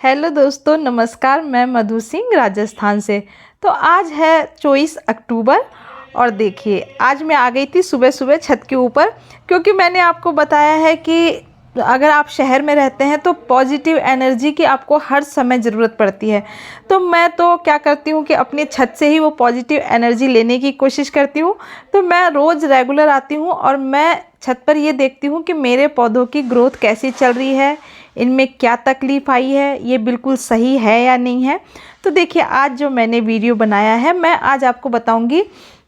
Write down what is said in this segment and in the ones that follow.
Hello दोस्तों, नमस्कार। मैं मधु सिंह राजस्थान से। तो आज है 24 अक्टूबर और देखिए आज मैं आ गई थी सुबह सुबह छत के ऊपर, क्योंकि मैंने आपको बताया है कि अगर आप शहर में रहते हैं तो पॉजिटिव एनर्जी की आपको हर समय ज़रूरत पड़ती है। तो मैं तो क्या करती हूँ कि अपनी छत से ही वो पॉजिटिव एनर्जी लेने की कोशिश करती हूँ। तो मैं रोज़ रेगुलर आती हूँ और मैं छत पर ये देखती हूँ कि मेरे पौधों की ग्रोथ कैसी चल रही है, इनमें क्या तकलीफ़ आई है, ये बिल्कुल सही है या नहीं है। तो देखिए आज जो मैंने वीडियो बनाया है, मैं आज आपको बताऊंगी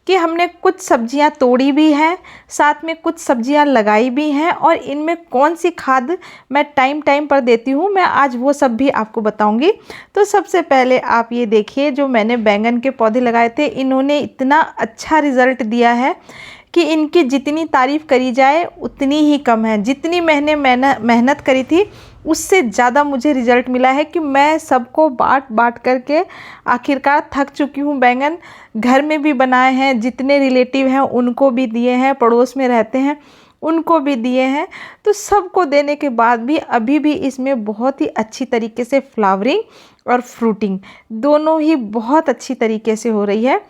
कि हमने कुछ सब्जियां तोड़ी भी हैं, साथ में कुछ सब्जियां लगाई भी हैं, और इनमें कौन सी खाद मैं टाइम टाइम पर देती हूँ, मैं आज वो सब भी आपको बताऊंगी। तो सबसे पहले आप ये देखिए, जो मैंने बैंगन के पौधे लगाए थे, इन्होंने इतना अच्छा रिज़ल्ट दिया है कि इनकी जितनी तारीफ़ करी जाए उतनी ही कम है। जितनी मैंने मेहनत करी थी उससे ज़्यादा मुझे रिज़ल्ट मिला है कि मैं सबको बाँट बाँट करके आखिरकार थक चुकी हूँ। बैंगन घर में भी बनाए हैं, जितने रिलेटिव हैं उनको भी दिए हैं, पड़ोस में रहते हैं उनको भी दिए हैं। तो सबको देने के बाद भी अभी भी इसमें बहुत ही अच्छी तरीके से फ्लावरिंग और फ्रूटिंग दोनों ही बहुत अच्छी तरीके से हो रही है।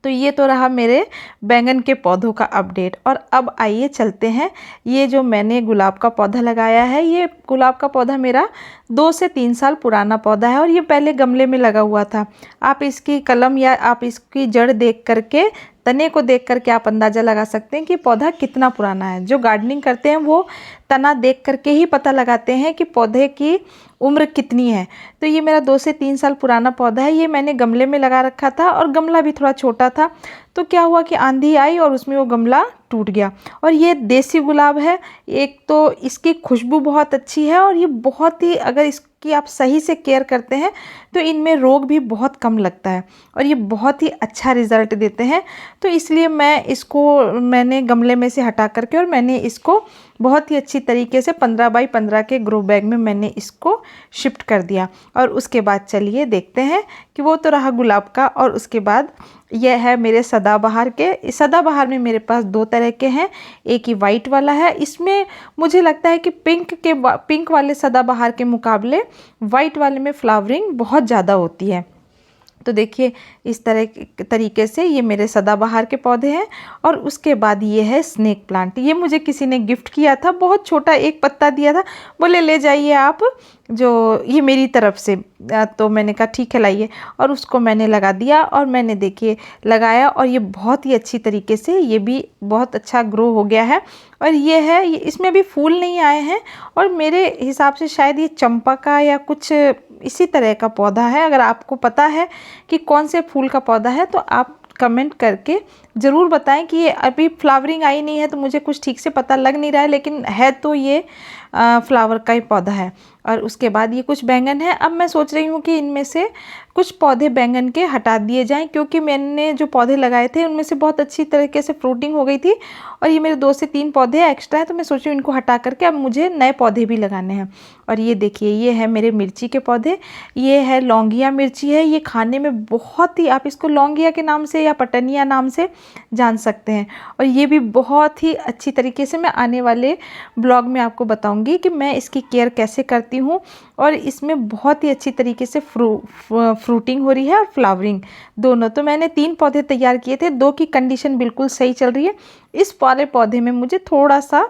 तो ये तो रहा मेरे बैंगन के पौधों का अपडेट। और अब आइए चलते हैं, ये जो मैंने गुलाब का पौधा लगाया है, ये गुलाब का पौधा मेरा 2 से 3 साल पुराना पौधा है और ये पहले गमले में लगा हुआ था। आप इसकी कलम या आप इसकी जड़ देख करके, तने को देख करके आप अंदाज़ा लगा सकते हैं कि पौधा कितना पुराना है। जो गार्डनिंग करते हैं वो तना देख करके ही पता लगाते हैं कि पौधे की उम्र कितनी है। तो ये मेरा 2 से 3 साल पुराना पौधा है। ये मैंने गमले में लगा रखा था और गमला भी थोड़ा छोटा था। तो क्या हुआ कि आंधी आई और उसमें वो गमला टूट गया। और ये देसी गुलाब है, एक तो इसकी खुशबू बहुत अच्छी है और ये बहुत ही, अगर इसकी आप सही से केयर करते हैं तो इनमें रोग भी बहुत कम लगता है और ये बहुत ही अच्छा रिज़ल्ट देते हैं। तो इसलिए मैंने गमले में से हटा करके और मैंने इसको बहुत ही अच्छी तरीके से 15 बाई 15 के ग्रो बैग में मैंने इसको शिफ्ट कर दिया। और उसके बाद चलिए देखते हैं कि वो तो रहा गुलाब का। और उसके बाद यह है मेरे सदाबहार के। सदाबहार में मेरे पास 2 तरह के हैं, एक ही वाइट वाला है। इसमें मुझे लगता है कि पिंक वाले सदाबहार के मुकाबले वाइट वाले में फ्लावरिंग बहुत ज़्यादा होती है। तो देखिए इस तरीके से ये मेरे सदाबहार के पौधे हैं। और उसके बाद ये है स्नेक प्लांट। ये मुझे किसी ने गिफ्ट किया था, बहुत छोटा एक पत्ता दिया था, बोले ले जाइए आप, जो ये मेरी तरफ से। तो मैंने कहा ठीक है लाइए, और उसको मैंने लगा दिया और मैंने देखिए लगाया और ये बहुत ही अच्छी तरीके से ये भी बहुत अच्छा ग्रो हो गया है। और ये इसमें भी फूल नहीं आए हैं और मेरे हिसाब से शायद ये चंपा का या कुछ इसी तरह का पौधा है। अगर आपको पता है कि कौन से फूल का पौधा है तो आप कमेंट करके ज़रूर बताएं कि ये अभी फ्लावरिंग आई नहीं है, तो मुझे कुछ ठीक से पता लग नहीं रहा है, लेकिन है तो ये फ्लावर का ही पौधा है। और उसके बाद ये कुछ बैंगन है। अब मैं सोच रही हूँ कि इनमें से कुछ पौधे बैंगन के हटा दिए जाएं, क्योंकि मैंने जो पौधे लगाए थे उनमें से बहुत अच्छी तरीके से फ्रूटिंग हो गई थी और ये मेरे 2 से 3 पौधे एक्स्ट्रा हैं। तो मैं सोच रही हूँ इनको हटा करके अब मुझे नए पौधे भी लगाने हैं। और ये देखिए ये है मेरे मिर्ची के पौधे। ये है लौंगिया मिर्ची है। ये खाने में बहुत ही, आप इसको लौंगिया के नाम से या पटनिया नाम से जान सकते हैं। और ये भी बहुत ही अच्छी तरीके से, मैं आने वाले ब्लॉग में आपको बताऊंगी कि मैं इसकी केयर कैसे करती हूँ। और इसमें बहुत ही अच्छी तरीके से फ्रूटिंग हो रही है और फ्लावरिंग दोनों। तो मैंने 3 पौधे तैयार किए थे, 2 की कंडीशन बिल्कुल सही चल रही है। इस पूरे पौधे में मुझे थोड़ा सा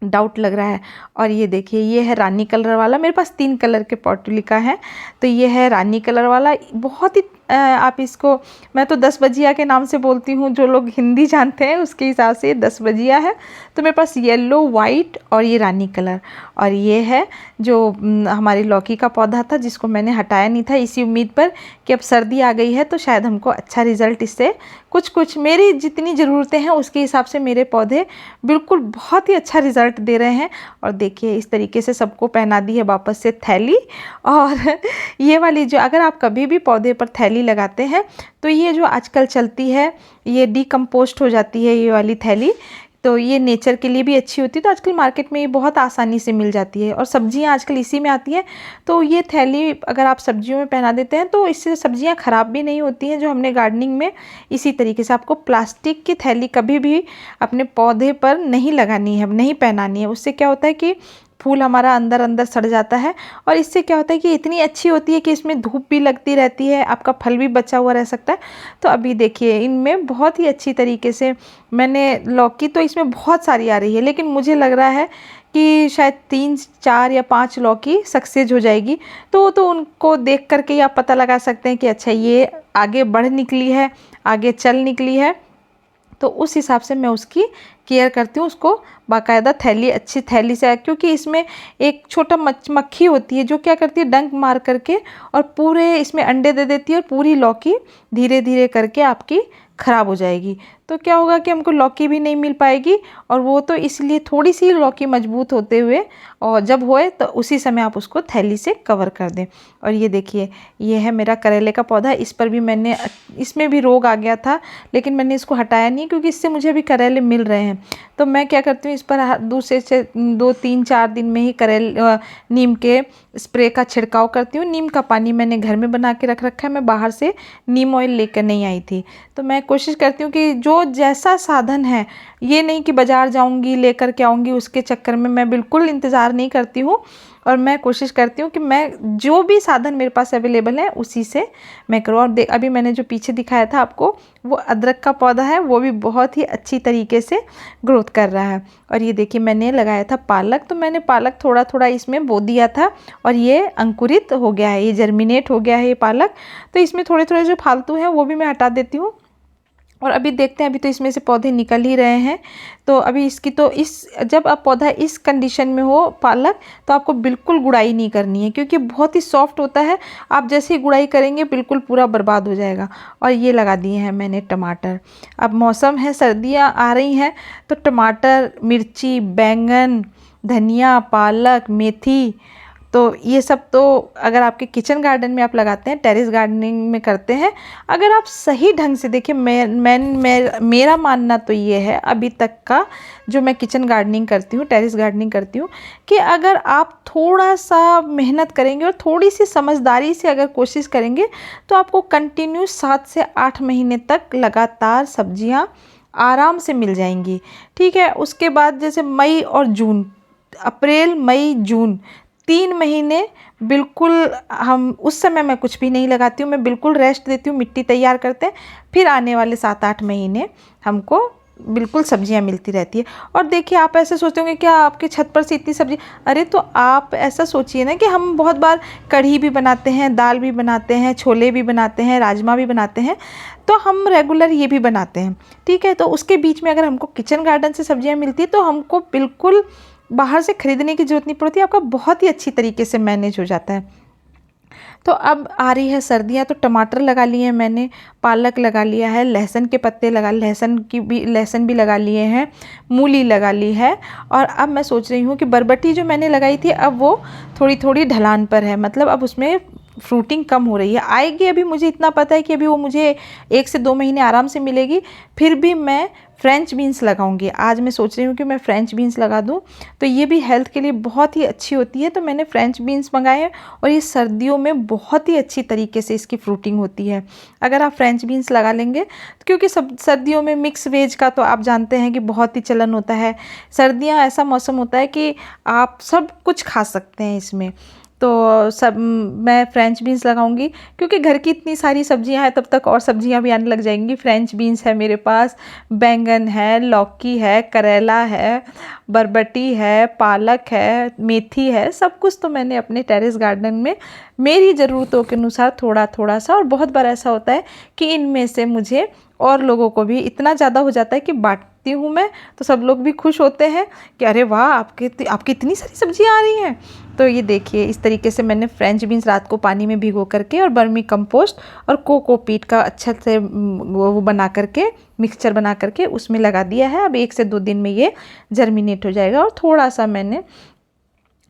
डाउट लग रहा है। और ये देखिए ये है रानी कलर वाला। मेरे पास 3 कलर के पॉटुलिका है। तो ये है रानी कलर वाला, बहुत ही आप इसको, मैं तो 10 बजिया के नाम से बोलती हूँ, जो लोग हिंदी जानते हैं उसके हिसाब से 10 बजिया है। तो मेरे पास येलो, वाइट और ये रानी कलर। और ये है जो हमारी लौकी का पौधा था, जिसको मैंने हटाया नहीं था इसी उम्मीद पर कि अब सर्दी आ गई है तो शायद हमको अच्छा रिज़ल्ट इससे कुछ मेरी जितनी ज़रूरतें हैं उसके हिसाब से मेरे पौधे बिल्कुल बहुत ही अच्छा रिज़ल्ट दे रहे हैं। और देखिए इस तरीके से सबको पहना दी है वापस से थैली। और ये वाली जो, अगर आप कभी भी पौधे पर थैली लगाते हैं तो ये जो आजकल चलती है, ये डिकम्पोस्ट हो जाती है ये वाली थैली, तो ये नेचर के लिए भी अच्छी होती है। तो आजकल मार्केट में ये बहुत आसानी से मिल जाती है और सब्जियां आजकल इसी में आती हैं। तो ये थैली अगर आप सब्जियों में पहना देते हैं तो इससे सब्जियां ख़राब भी नहीं होती हैं, जो हमने गार्डनिंग में। इसी तरीके से आपको प्लास्टिक की थैली कभी भी अपने पौधे पर नहीं लगानी है, नहीं पहनानी है। उससे क्या होता है कि फूल हमारा अंदर अंदर सड़ जाता है। और इससे क्या होता है कि इतनी अच्छी होती है कि इसमें धूप भी लगती रहती है, आपका फल भी बचा हुआ रह सकता है। तो अभी देखिए इनमें बहुत ही अच्छी तरीके से मैंने लौकी तो इसमें बहुत सारी आ रही है, लेकिन मुझे लग रहा है कि शायद 3 4 या 5 लौकी सक्सेस हो जाएगी। तो उनको देख करके ही आप पता लगा सकते हैं कि अच्छा ये आगे बढ़ निकली है, आगे चल निकली है। तो उस हिसाब से मैं उसकी केयर करती हूँ, उसको बाकायदा थैली, अच्छी थैली से, क्योंकि इसमें एक छोटा मक्खी होती है जो क्या करती है, डंक मार करके और पूरे इसमें अंडे दे देती है और पूरी लौकी धीरे धीरे करके आपकी ख़राब हो जाएगी। तो क्या होगा कि हमको लौकी भी नहीं मिल पाएगी। और वो तो इसलिए थोड़ी सी लौकी मजबूत होते हुए और जब होए तो उसी समय आप उसको थैली से कवर कर दें। और ये देखिए ये है मेरा करेले का पौधा, इस पर भी मैंने, इसमें भी रोग आ गया था लेकिन मैंने इसको हटाया नहीं क्योंकि इससे मुझे अभी करेले मिल रहे हैं। तो मैं क्या करती हूँ, इस पर दूसरे से 2 3 4 दिन में ही नीम के स्प्रे का छिड़काव करती हूँ। नीम का पानी मैंने घर में बना के रख रखा है, मैं बाहर से नीम ऑयल लेकर नहीं आई थी। तो मैं कोशिश करती हूँ कि जो जैसा साधन है, ये नहीं कि बाज़ार जाऊँगी लेकर के आऊँगी, उसके चक्कर में मैं बिल्कुल इंतज़ार नहीं करती हूँ। और मैं कोशिश करती हूँ कि मैं जो भी साधन मेरे पास अवेलेबल है उसी से मैं करूँ। और अभी मैंने जो पीछे दिखाया था आपको, वो अदरक का पौधा है, वो भी बहुत ही अच्छी तरीके से ग्रोथ कर रहा है। और ये देखिए मैंने लगाया था पालक, तो मैंने पालक थोड़ा थोड़ा इसमें बो दिया था और ये अंकुरित हो गया है, ये जर्मिनेट हो गया है ये पालक। तो इसमें थोड़े थोड़े जो फालतू हैं वो भी मैं हटा देती हूँ। और अभी देखते हैं, अभी तो इसमें से पौधे निकल ही रहे हैं। तो अभी इसकी तो जब आप पौधा इस कंडीशन में हो पालक, तो आपको बिल्कुल गुड़ाई नहीं करनी है क्योंकि बहुत ही सॉफ्ट होता है। आप जैसे ही गुड़ाई करेंगे बिल्कुल पूरा बर्बाद हो जाएगा। और ये लगा दिए हैं मैंने टमाटर। अब मौसम है, सर्दियाँ आ रही हैं, तो टमाटर, मिर्ची, बैंगन, धनिया, पालक, मेथी, तो ये सब तो अगर आपके किचन गार्डन में आप लगाते हैं, टेरेस गार्डनिंग में करते हैं, अगर आप सही ढंग से देखिए, मेरा मानना तो ये है अभी तक का जो मैं किचन गार्डनिंग करती हूँ, टेरेस गार्डनिंग करती हूँ, कि अगर आप थोड़ा सा मेहनत करेंगे और थोड़ी सी समझदारी से अगर कोशिश करेंगे तो आपको कंटिन्यू 7 से 8 महीने तक लगातार सब्जियाँ आराम से मिल जाएंगी। ठीक है, उसके बाद जैसे मई और जून, अप्रैल मई जून 3 महीने बिल्कुल हम, उस समय मैं कुछ भी नहीं लगाती हूँ, मैं बिल्कुल रेस्ट देती हूँ, मिट्टी तैयार करते हैं, फिर आने वाले 7 8 महीने हमको बिल्कुल सब्जियां मिलती रहती है। और देखिए आप ऐसे सोचते होंगे क्या आपके छत पर से इतनी सब्जी, अरे तो आप ऐसा सोचिए ना कि हम बहुत बार कढ़ी भी बनाते हैं, दाल भी बनाते हैं, छोले भी बनाते हैं, राजमा भी बनाते हैं, तो हम रेगुलर ये भी बनाते हैं। ठीक है, तो उसके बीच में अगर हमको किचन गार्डन से सब्जियाँ मिलती है तो हमको बिल्कुल बाहर से ख़रीदने की ज़रूरत नहीं पड़ती, आपका बहुत ही अच्छी तरीके से मैनेज हो जाता है। तो अब आ रही है सर्दियाँ, तो टमाटर लगा लिए हैं मैंने, पालक लगा लिया है, लहसुन के पत्ते लहसुन भी लगा लिए हैं, मूली लगा ली है। और अब मैं सोच रही हूँ कि बरबटी जो मैंने लगाई थी अब वो थोड़ी थोड़ी ढलान पर है, मतलब अब उसमें फ्रूटिंग कम हो रही है, आएगी अभी, मुझे इतना पता है कि अभी वो मुझे 1 से 2 महीने आराम से मिलेगी। फिर भी मैं फ्रेंच बीन्स लगाऊंगी, आज मैं सोच रही हूँ कि मैं फ्रेंच बीन्स लगा दूँ, तो ये भी हेल्थ के लिए बहुत ही अच्छी होती है। तो मैंने फ्रेंच बीन्स मंगाए हैं और ये सर्दियों में बहुत ही अच्छी तरीके से इसकी फ्रूटिंग होती है अगर आप फ्रेंच बीन्स लगा लेंगे, क्योंकि सब सर्दियों में मिक्स वेज का तो आप जानते हैं कि बहुत ही चलन होता है। सर्दियाँ ऐसा मौसम होता है कि आप सब कुछ खा सकते हैं इसमें, तो सब मैं फ्रेंच बीन्स लगाऊंगी क्योंकि घर की इतनी सारी सब्जियां हैं, तब तक और सब्जियां भी आने लग जाएंगी। फ्रेंच बीन्स है मेरे पास, बैंगन है, लौकी है, करेला है, बरबटी है, पालक है, मेथी है, सब कुछ तो मैंने अपने टेरेस गार्डन में मेरी ज़रूरतों के अनुसार थोड़ा थोड़ा सा, और बहुत बार ऐसा होता है कि इनमें से मुझे और लोगों को भी इतना ज़्यादा हो जाता है कि बांटती हूँ मैं, तो सब लोग भी खुश होते हैं कि अरे वाह आपकी इतनी सारी सब्जियाँ आ रही हैं। तो ये देखिए इस तरीके से मैंने फ्रेंच बीन्स रात को पानी में भिगो करके और वर्मी कंपोस्ट और कोकोपीट का अच्छा से वो बना करके मिक्सचर बना करके उसमें लगा दिया है। अब 1 से 2 दिन में ये जर्मिनेट हो जाएगा। और थोड़ा सा मैंने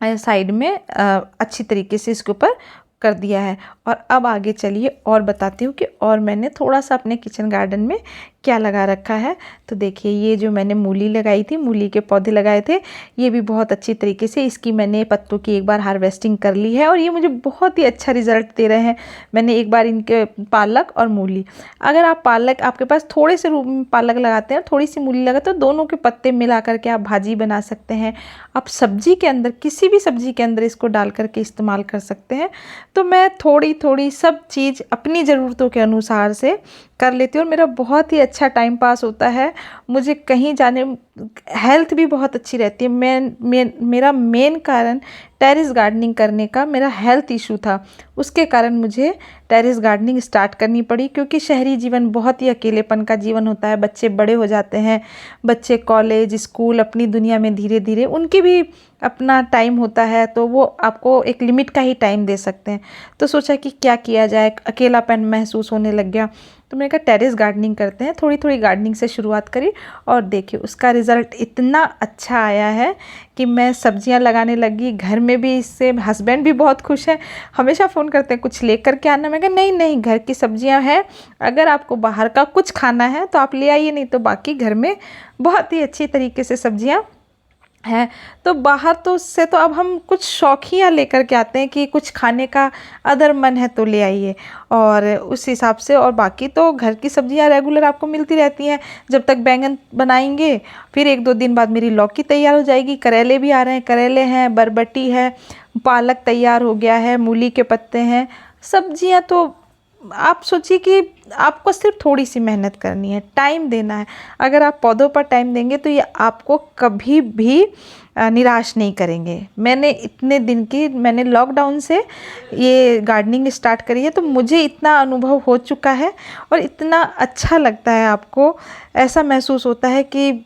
साइड में अच्छी तरीके से इसके ऊपर कर दिया है। और अब आगे चलिए और बताती हूँ कि और मैंने थोड़ा सा अपने किचन गार्डन में क्या लगा रखा है। तो देखिए ये जो मैंने मूली लगाई थी, मूली के पौधे लगाए थे, ये भी बहुत अच्छी तरीके से इसकी मैंने पत्तों की एक बार हार्वेस्टिंग कर ली है और ये मुझे बहुत ही अच्छा रिजल्ट दे रहे हैं। मैंने एक बार इनके पालक और मूली, अगर आप पालक, आपके पास थोड़े से पालक लगाते हैं और थोड़ी सी मूली लगाते हैं तो दोनों के पत्ते मिला करके आप भाजी बना सकते हैं। आप सब्जी के अंदर, किसी भी सब्जी के अंदर इसको डाल करके इस्तेमाल कर सकते हैं। तो मैं थोड़ी थोड़ी सब चीज़ अपनी ज़रूरतों के अनुसार से कर लेती हूँ और मेरा बहुत ही अच्छा टाइम पास होता है। मुझे कहीं जाने, हेल्थ भी बहुत अच्छी रहती है। मेरा मेन कारण टेरेस गार्डनिंग करने का मेरा हेल्थ इशू था, उसके कारण मुझे टेरेस गार्डनिंग स्टार्ट करनी पड़ी, क्योंकि शहरी जीवन बहुत ही अकेलेपन का जीवन होता है। बच्चे बड़े हो जाते हैं, बच्चे कॉलेज स्कूल अपनी दुनिया में धीरे धीरे, उनकी भी अपना टाइम होता है, तो वो आपको एक लिमिट का ही टाइम दे सकते हैं। तो सोचा कि क्या किया जाए, अकेलापन महसूस होने लग गया, तो मैंने कहा टेरेस गार्डनिंग करते हैं। थोड़ी थोड़ी गार्डनिंग से शुरुआत करी और देखिए उसका रिज़ल्ट इतना अच्छा आया है कि मैं सब्जियां लगाने लगी घर में भी। इससे हस्बैंड भी बहुत खुश हैं, हमेशा फ़ोन करते हैं कुछ लेकर के आना। मैं कहा नहीं नहीं, घर की सब्जियां हैं, अगर आपको बाहर का कुछ खाना है तो आप ले आइए, नहीं तो बाकी घर में बहुत ही अच्छी तरीके से सब्जियां है। तो बाहर तो उससे तो अब हम कुछ शौकिया लेकर के आते हैं कि कुछ खाने का अदर मन है तो ले आइए, और उस हिसाब से। और बाकी तो घर की सब्जियां रेगुलर आपको मिलती रहती हैं। जब तक बैंगन बनाएंगे फिर 1-2 दिन बाद मेरी लौकी तैयार हो जाएगी, करेले भी आ रहे हैं, करेले हैं, बरबटी है, पालक तैयार हो गया है, मूली के पत्ते हैं। सब्जियां तो आप सोचिए कि आपको सिर्फ थोड़ी सी मेहनत करनी है, टाइम देना है। अगर आप पौधों पर टाइम देंगे तो ये आपको कभी भी निराश नहीं करेंगे। मैंने इतने दिन की, मैंने लॉकडाउन से ये गार्डनिंग स्टार्ट करी है, तो मुझे इतना अनुभव हो चुका है और इतना अच्छा लगता है। आपको ऐसा महसूस होता है कि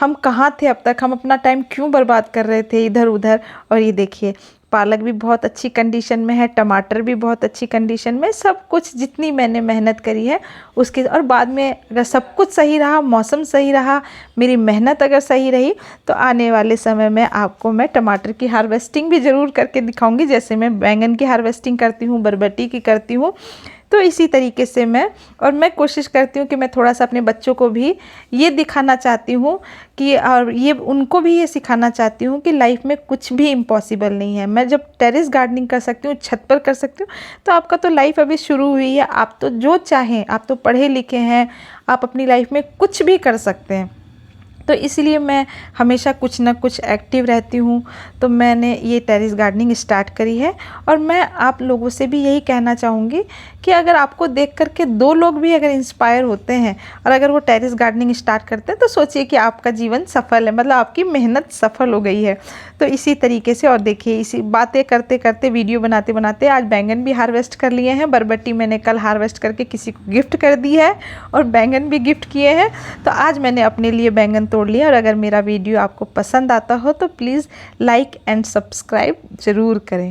हम कहाँ थे अब तक, हम अपना टाइम क्यों बर्बाद कर रहे थे इधर उधर। और ये देखिए पालक भी बहुत अच्छी कंडीशन में है, टमाटर भी बहुत अच्छी कंडीशन में, सब कुछ जितनी मैंने मेहनत करी है उसके, और बाद में अगर सब कुछ सही रहा, मौसम सही रहा, मेरी मेहनत अगर सही रही, तो आने वाले समय में आपको मैं टमाटर की हार्वेस्टिंग भी ज़रूर करके दिखाऊंगी, जैसे मैं बैंगन की हार्वेस्टिंग करती हूँ, बरबटी की करती हूँ। तो इसी तरीके से मैं कोशिश करती हूँ कि मैं थोड़ा सा अपने बच्चों को भी ये दिखाना चाहती हूँ कि, और ये उनको भी ये सिखाना चाहती हूँ कि लाइफ में कुछ भी इम्पॉसिबल नहीं है। मैं जब टेरेस गार्डनिंग कर सकती हूँ, छत पर कर सकती हूँ, तो आपका तो लाइफ अभी शुरू हुई है। आप तो जो चाहें, आप तो पढ़े लिखे हैं, आप अपनी लाइफ में कुछ भी कर सकते हैं। तो इसलिए मैं हमेशा कुछ ना कुछ एक्टिव रहती हूँ। तो मैंने ये टेरेस गार्डनिंग स्टार्ट करी है और मैं आप लोगों से भी यही कहना चाहूँगी कि अगर आपको देख करके 2 लोग भी अगर इंस्पायर होते हैं और अगर वो टेरेस गार्डनिंग स्टार्ट करते हैं, तो सोचिए कि आपका जीवन सफल है, मतलब आपकी मेहनत सफल हो गई है। तो इसी तरीके से, और देखिए इसी बातें करते करते, वीडियो बनाते बनाते आज बैंगन भी हार्वेस्ट कर लिए हैं। बरबटी मैंने कल हार्वेस्ट करके किसी को गिफ्ट कर दी है और बैंगन भी गिफ्ट किए हैं। तो आज मैंने अपने लिए बैंगन तोड़ लिया। और अगर मेरा वीडियो आपको पसंद आता हो तो प्लीज़ लाइक एंड सब्सक्राइब ज़रूर करें।